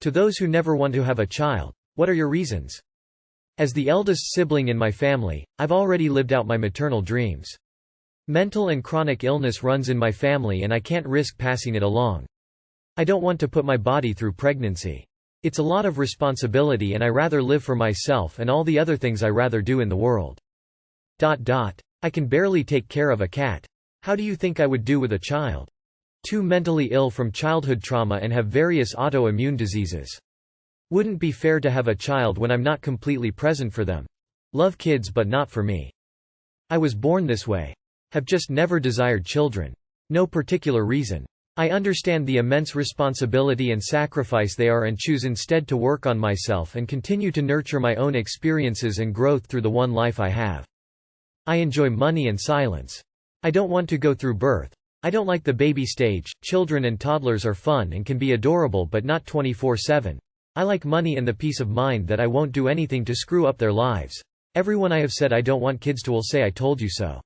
To those who never want to have a child, what are your reasons? As the eldest sibling in my family, I've already lived out my maternal dreams. Mental and chronic illness runs in my family and I can't risk passing it along. I don't want to put my body through pregnancy. It's a lot of responsibility and I rather live for myself and all the other things I rather do in the world. I can barely take care of a cat. How do you think I would do with a child? Too mentally ill from childhood trauma and have various autoimmune diseases. Wouldn't be fair to have a child when I'm not completely present for them. Love kids but not for me. I was born this way. Have just never desired children. No particular reason. I understand the immense responsibility and sacrifice they are and choose instead to work on myself and continue to nurture my own experiences and growth through the one life I have. I enjoy money and silence. I don't want to go through birth. I don't like the baby stage. Children and toddlers are fun and can be adorable but not 24/7. I like money and the peace of mind that I won't do anything to screw up their lives. Everyone I have said I don't want kids to will say I told you so.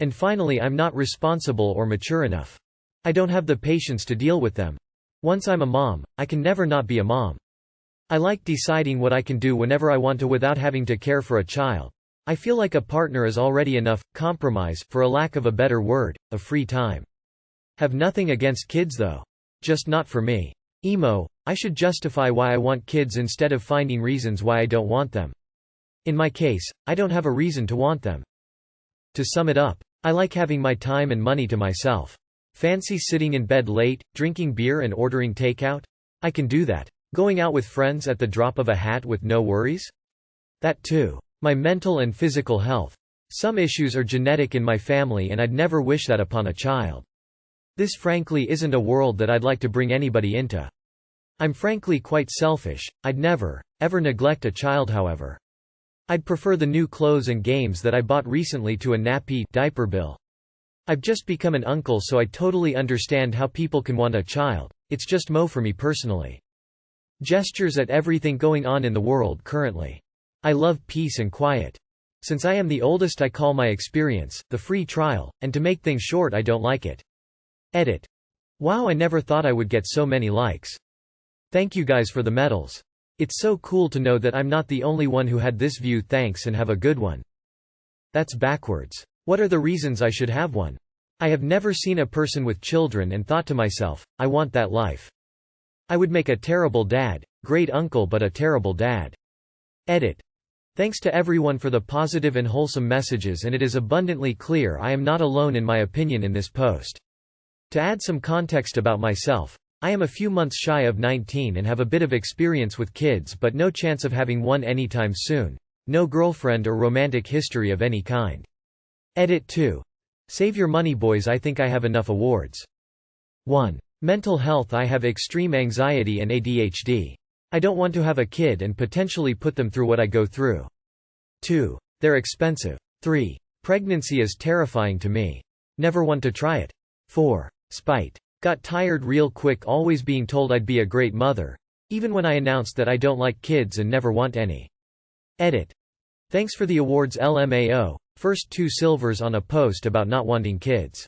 And finally, I'm not responsible or mature enough. I don't have the patience to deal with them. Once I'm a mom, I can never not be a mom. I like deciding what I can do whenever I want to without having to care for a child. I feel like a partner is already enough, compromise, for a lack of a better word, of free time. Have nothing against kids though. Just not for me. Emo, I should justify why I want kids instead of finding reasons why I don't want them. In my case, I don't have a reason to want them. To sum it up, I like having my time and money to myself. Fancy sitting in bed late, drinking beer and ordering takeout? I can do that. Going out with friends at the drop of a hat with no worries? That too. My mental and physical health. Some issues are genetic in my family and I'd never wish that upon a child. This frankly isn't a world that I'd like to bring anybody into. I'm frankly quite selfish. I'd never, ever neglect a child however. I'd prefer the new clothes and games that I bought recently to a nappy diaper bill. I've just become an uncle so I totally understand how people can want a child. It's just for me personally. Gestures at everything going on in the world currently. I love peace and quiet. Since I am the oldest I call my experience, the free trial, and to make things short I don't like it. Edit. Wow, I never thought I would get so many likes. Thank you guys for the medals. It's so cool to know that I'm not the only one who had this view. Thanks and have a good one. That's backwards. What are the reasons I should have one? I have never seen a person with children and thought to myself, I want that life. I would make a terrible dad, great uncle but a terrible dad. Edit. Thanks to everyone for the positive and wholesome messages, and it is abundantly clear I am not alone in my opinion in this post. To add some context about myself, I am a few months shy of 19 and have a bit of experience with kids but no chance of having one anytime soon. No girlfriend or romantic history of any kind. Edit 2. Save your money boys, I think I have enough awards. 1. Mental health. I have extreme anxiety and ADHD. I don't want to have a kid and potentially put them through what I go through. 2. They're expensive. 3. Pregnancy is terrifying to me. Never want to try it. 4. Spite. Got tired real quick always being told I'd be a great mother, even when I announced that I don't like kids and never want any. Edit. Thanks for the awards LMAO, first 2 silvers on a post about not wanting kids.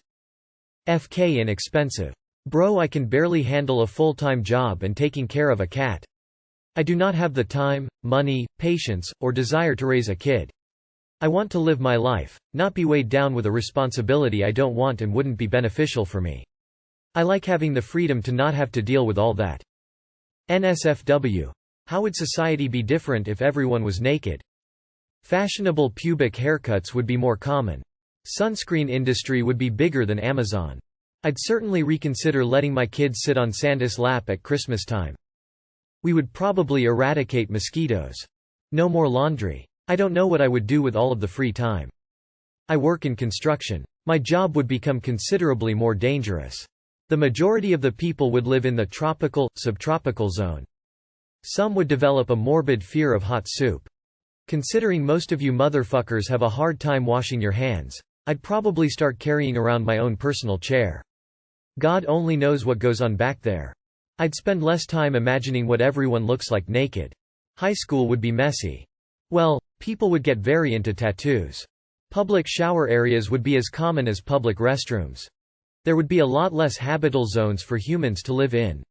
FK inexpensive. Bro, I can barely handle a full-time job and taking care of a cat. I do not have the time, money, patience, or desire to raise a kid. I want to live my life, not be weighed down with a responsibility I don't want and wouldn't be beneficial for me. I like having the freedom to not have to deal with all that. NSFW. How would society be different if everyone was naked? Fashionable pubic haircuts would be more common. Sunscreen industry would be bigger than Amazon. I'd certainly reconsider letting my kids sit on Santa's lap at Christmas time. We would probably eradicate mosquitoes. No more laundry. I don't know what I would do with all of the free time. I work in construction. My job would become considerably more dangerous. The majority of the people would live in the tropical, subtropical zone. Some would develop a morbid fear of hot soup. Considering most of you motherfuckers have a hard time washing your hands, I'd probably start carrying around my own personal chair. God only knows what goes on back there. I'd spend less time imagining what everyone looks like naked. High school would be messy. Well, people would get very into tattoos. Public shower areas would be as common as public restrooms. There would be a lot less habitable zones for humans to live in.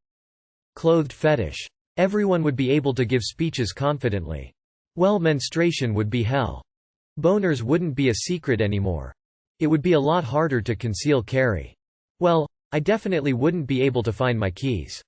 Clothed fetish. Everyone would be able to give speeches confidently. Well, menstruation would be hell. Boners wouldn't be a secret anymore. It would be a lot harder to conceal carry. Well, I definitely wouldn't be able to find my keys.